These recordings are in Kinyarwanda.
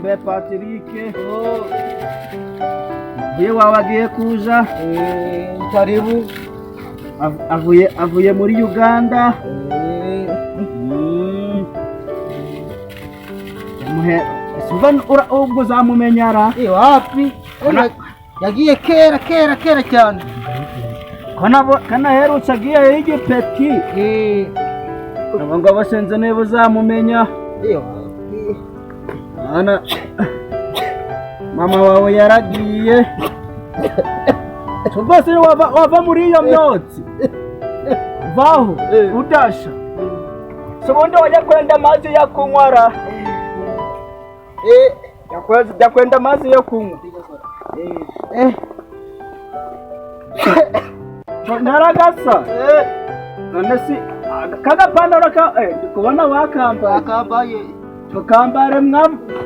mbe Patrick uvuye wawe agiye kuza karibu avuye muri Uganda ubwo uzamumenyara wapi yagiye kera cyane kanaherutse agiye y'igipeti ngo abasenze niba uzamumenya mama wawe yaragiye rwose wava muri iyo myotsi vaho udasha si ubundi wajya kwenda amazi yo kunywara jya kwenda amazi yo kunywa ntaragasa none si kagapantaro ndi kubona wakambaye tukambare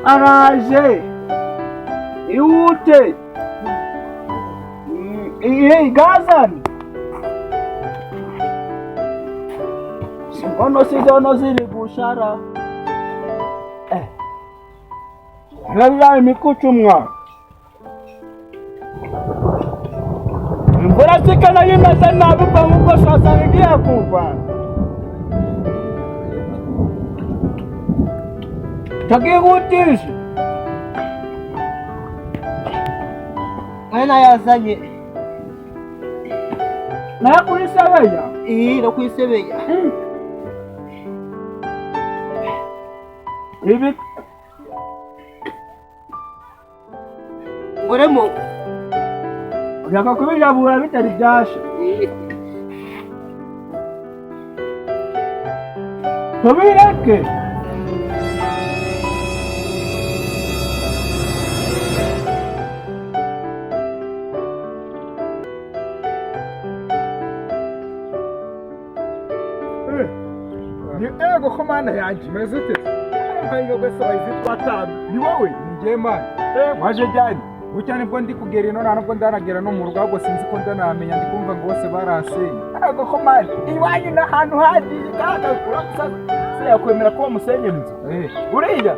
araje ihute igazani ono sizono ziri gushara nabyaye imikucumwa imvura sikana yimeze nabi ubwo nk'uko shasa igiye kugwa takihutisha mwana yazanye nakurisebeya nakurisebeya ibi ngoremo ushaka kubijabura bitari byasha tubireke ego ko mana yanjye meze ute mpanga gwese bayizitwa tabi ni wowe ngiye mana waje cyane bucya nibwo ndi kugera ino ntabwo ndanagera no mu rugo ahubwo sinzi ko ndanamenya ndi kumva ngo bose barasenye ego ko mana iwanyu n'ahantu hagiye kandi uramusaza se yakwemera ko wamusenyera inzu uriya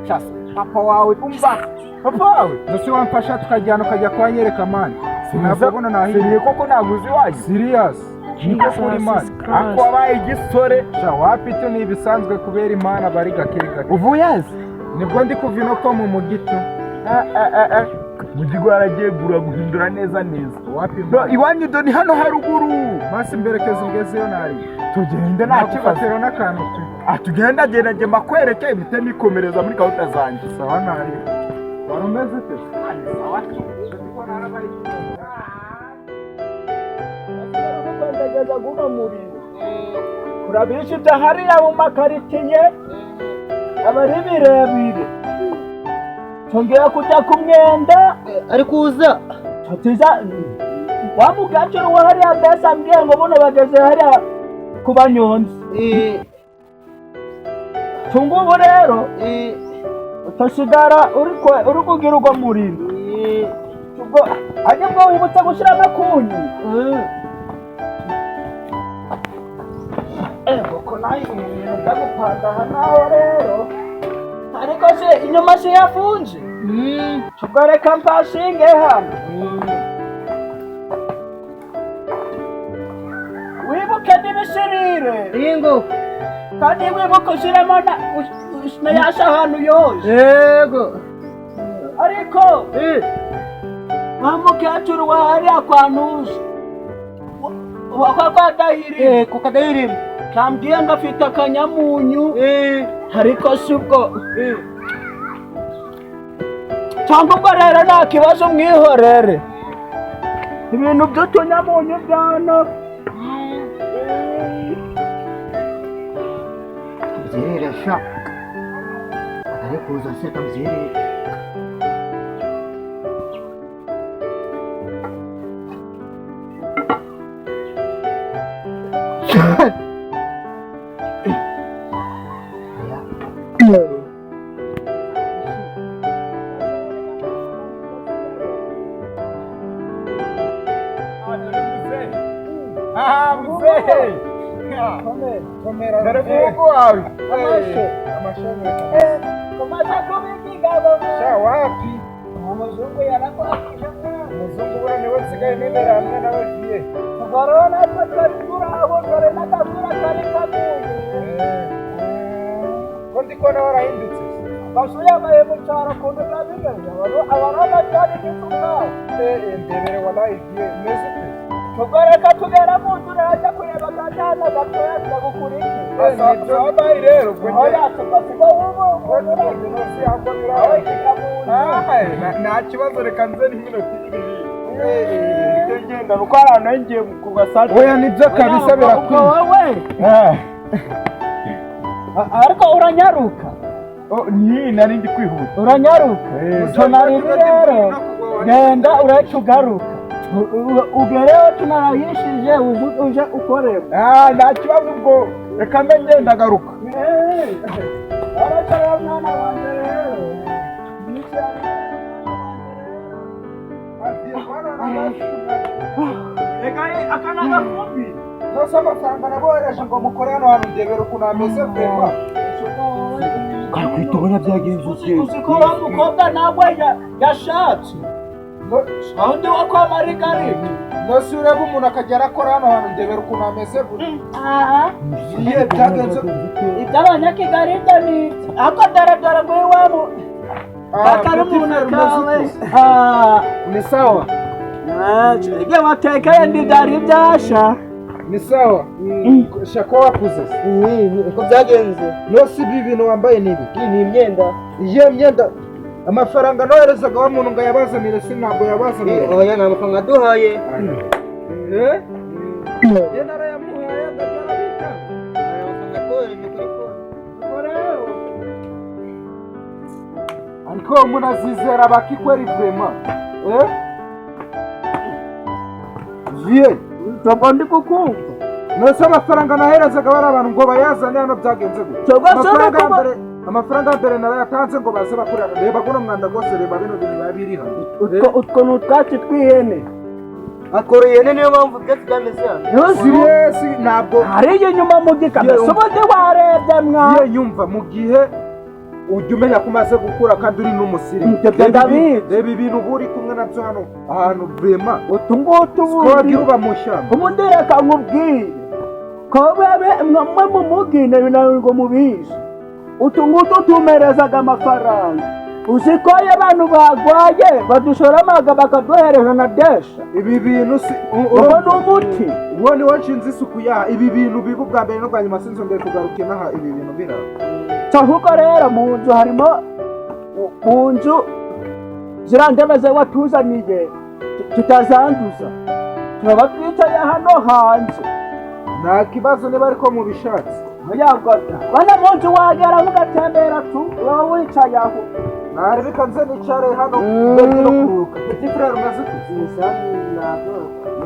shasa papa wawe umva papa wawe ndetse wamfasha tukajyana ukajya kwanyereka mana sinabona nahiye koko naguzi waje serious niko kuri mana ako wabaye igisore sha wapi cyo ni ibisanzwe kubera imana bari gake uvuye nibwo ndi kuva ino ko mu mugito mugigo aragiye guhindura neza wapi iwanyu do ni hano haruguru basi mberekeza ugezeyo nari tugenda nta kibatero n'akantu tugenda nge makwereke imite nikomereza muri gahunda zanjye sawa nari warumeze ute sawa ndiko narabari ndageza guno muri kurabishite hariya mu makaritiye abari birebire tongera kujya ku mwenda ari kuza tutiza wa mugaciro wa hariya mbese ambwiye ngo buno bageze hariya ku banyonzi tungubu rero utasigara uri kugira urwo muriro ubwo ajya bwo wibutse gushyira amakunyu ko nayo ibintu byagupanda hano rero ariko se inyuma se yafunze tugareka mpashinge hano wibuke n'ibishirire ringo kandi wibuke ushyiremo na yasha ahantu yose yego ariko wa mukecuru wa hariya kwa ntuzi kwa dahirimo ku kadahirimo kambwiye ngo afite akanyamunyu ariko si ubwo cyangwa ubwo rero nta kibazo mwihorere ibintu by'utunyamunyu byano byerera sha atari kuza se kabyerera Komera. Dari buku wawe. Amashe. Komasa kubiki mugabo sha wapi umuzungu yarakwakije umuzungu bura niwe nsigaye nemera hamwe nawe viye tugarona ko twari turabo dore n'akazura kari kaguye ko ndiko nawe warahindutse basuye amaye mu cyaro kuntu byabimenye abaroma cyane n'isuka ndebere wallahi viye meze ute tugareka tugera mu nzu urajya kureba akajyana gatoya tugagukurikira nibyabaye rero oya tugasiga nta kibazo reka nze n'iminota ibiri ngenda nuko ahantu ngiye ku gasaje oya nibyo kabisa birakwiye wowe ariko uranyaruka nari ndi kwihuta uranyaruka tonaribi rero genda ureke ugaruka ugereho tunarayishije uje ukorera nta kibazo ubwo reka mbe ngenda agaruka aracara mwana wanjye rero reka akana gafundi nose amafaranga nabohereje ngo mukore hano hantu ndebera ukuntu hameze vema kari kwitubona byagenze uzi ko wa mukobwa nawe yashatse aho ndi wo kwa Marigarita nose ureba umuntu akajya arakora hano hantu ndebera ukuntu hameze buri viye byagenze iby'abanyakigali ibyo ni ariko dore ngo iwabo bakari umuntu kawe ni sawa ibyo watekeye ndibyari byasha ni sawa shako wakuze uko byagenze nose ibi bintu wambaye ni ibiki ni imyenda iyo myenda amafaranga noherezaga wa muntu ngo yabazanire si ntabwo yabazanire oya nta mafaranga duhaye ye narayamuhaye ndabyarabika amafaranga twohereje kuri fone ariko umuntu azizera bakikwera ivema viye ntabwo ndi kukumva nose amafaranga naherezaga bari abantu ngo bayazane hano byagenze gute amafaranga ya mbere narayatanze ngo baze bakorera reba guno mwanda rwose reba bino bintu biba biri hano utwo ni utwatsi tw'ihene akora ihene niyo mpamvu byose byameze hano siriyesi ntabwo hariya inyuma mu gikamyo ubundi warebye mwa iyo yumva mu gihe ujya umenya ko umaze gukura kandi uri n'umusirimu reba ibintu uba uri kumwe nabyo hano ahantu vema utu ngutu ubundi uba mu shyamba ubundi reka nkubwire ko mwe mu mugi nawe ngo mubizi utu ngutu tumerezaga amafaranga uzi ko iyo abantu bagwaye badushoramaga bakaduhereza na desha ibi bintu si uwo ni umuti uwo ni wo nshinze isuku yaha ibi bintu biba ubwa mbere no bwa nyuma sinzongeye kugaruka inaha ibi bintu biraba kuko rero mu nzu harimo mu nzu ziriya ntebe ze watuzaniye tutazanduza turaba twicaye hano hanze nta kibazo niba ariko mubishatse bana mu nzu wagera mugatembera tu wowe wicaye aho naribika nze nicare hano mbege no kuruhuka petit frère umaze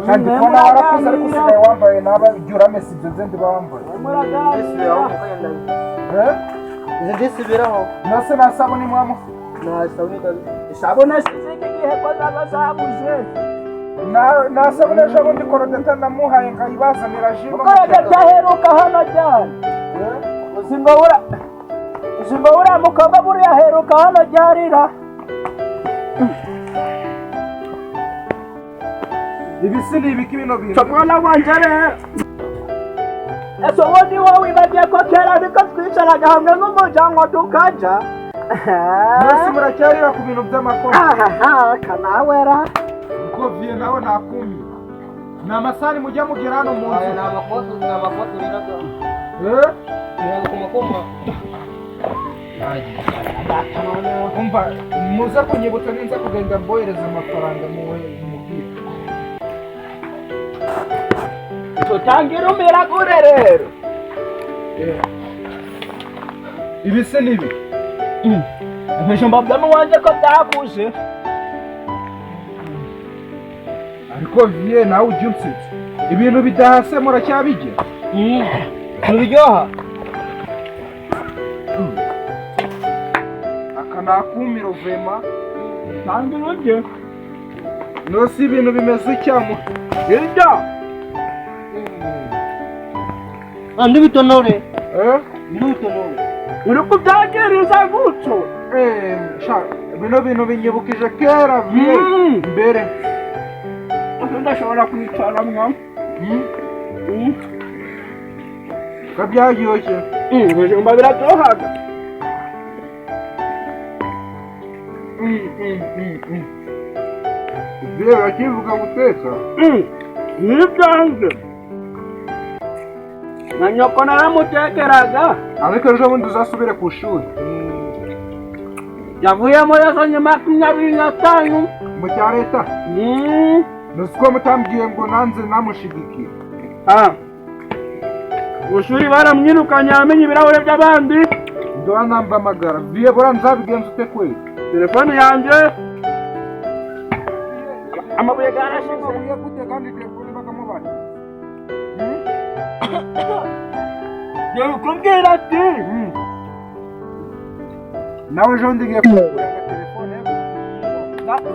kandi kubona warakuze ariko usigaye wambaye naba igihe uramese ibyo nze ndiba wambaye izi ndisubiraho nase nta sabuni mwamufite nta sabuni kabisa isabune siziki igihe ko zaba zabuze nta sabuni ejo bundi korodeta namuhaye nkayibazanira jino korodeta aheruka hano cyane uzi ngo uriya mukobwa buriya aheruka hano ryarira ibi si ni ibiki bino bintu mwana wanje rero ese ubundi wowe wibagiye ko kera ariko twicaraga hamwe nk'umuryango tukajya mwese muracyarira ku bintu by'amakoro kanawera uko viye nawe nakumira ni amasahani mujya mugera hano mu nzu ni amafoto biraga biraga ku makoma umva muze kunyibutsa ninza kugenda mbohereza amafaranga mubwire tutangira umiragure rero ibi se nibi ibijumba byo n'uwanjye ko byakuje ariko viye nawe ujya unsitse ibintu bidahase muracyabijya ntibiryoha aka nakumiro vema tangira urye nose ibintu bimeze icyamu irya andi bitonore bitonore uri kubyagiriza gutyo bino bintu binyibukije kera viye mbere. ndashobora kwicaramwo ko byaryoshye. ibijumba biraryohaga. Viye bakivuga guteka. nibyanze na nyoko naramutekeraga, ariko ejo bundi uzasubire ku ishuri. yavuyemo yazanye 25 mu cya leta. Nuzi ko mutambwiye ngo nanze namushigikiye. ushuri baramwirukanye yamenye ibirahure by'abandi. Ndora nambamagara viye bora nzabigenza ute kweli? telefone yanjye amabuye garashize. Viye gute kandi telefone bakamubana? Yakubwira ati nawe ejo bundi ngiye kugura telefone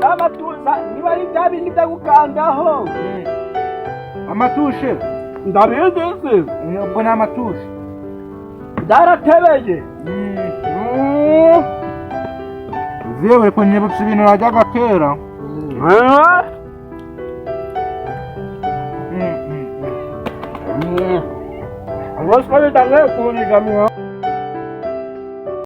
n'amatuza niba ari bya bindi byo gukandaho amatushe. ndabizi ubwo ni amatushe byaratebeye. viye bari kunyibutsa ibintu najyaga kera. Roscoe bitangiye kunigamira.